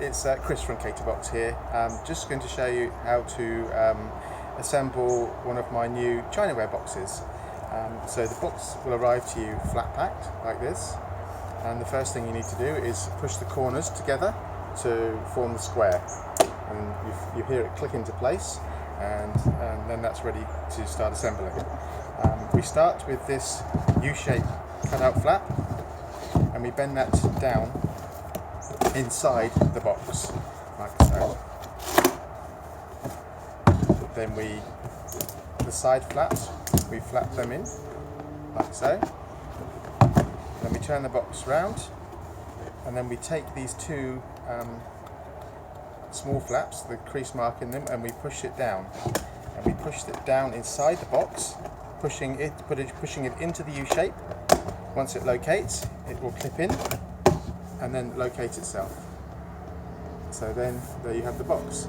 It's Chris from Caterbox here. I'm just going to show you how to assemble one of my new Chinaware boxes. So the box will arrive to you flat packed like this, and the first thing you need to do is push the corners together to form the square, and you hear it click into place, and then that's ready to start assembling. We start with this U-shaped cutout flap, and we bend that down inside the box like so. Then the side flaps, we flap them in like so. Then we turn the box round, and then we take these two small flaps, the crease mark in them, and we push it down. And we push it down inside the box, pushing it into the U shape. Once it locates, it will clip in and then locate itself. So then there you have the box.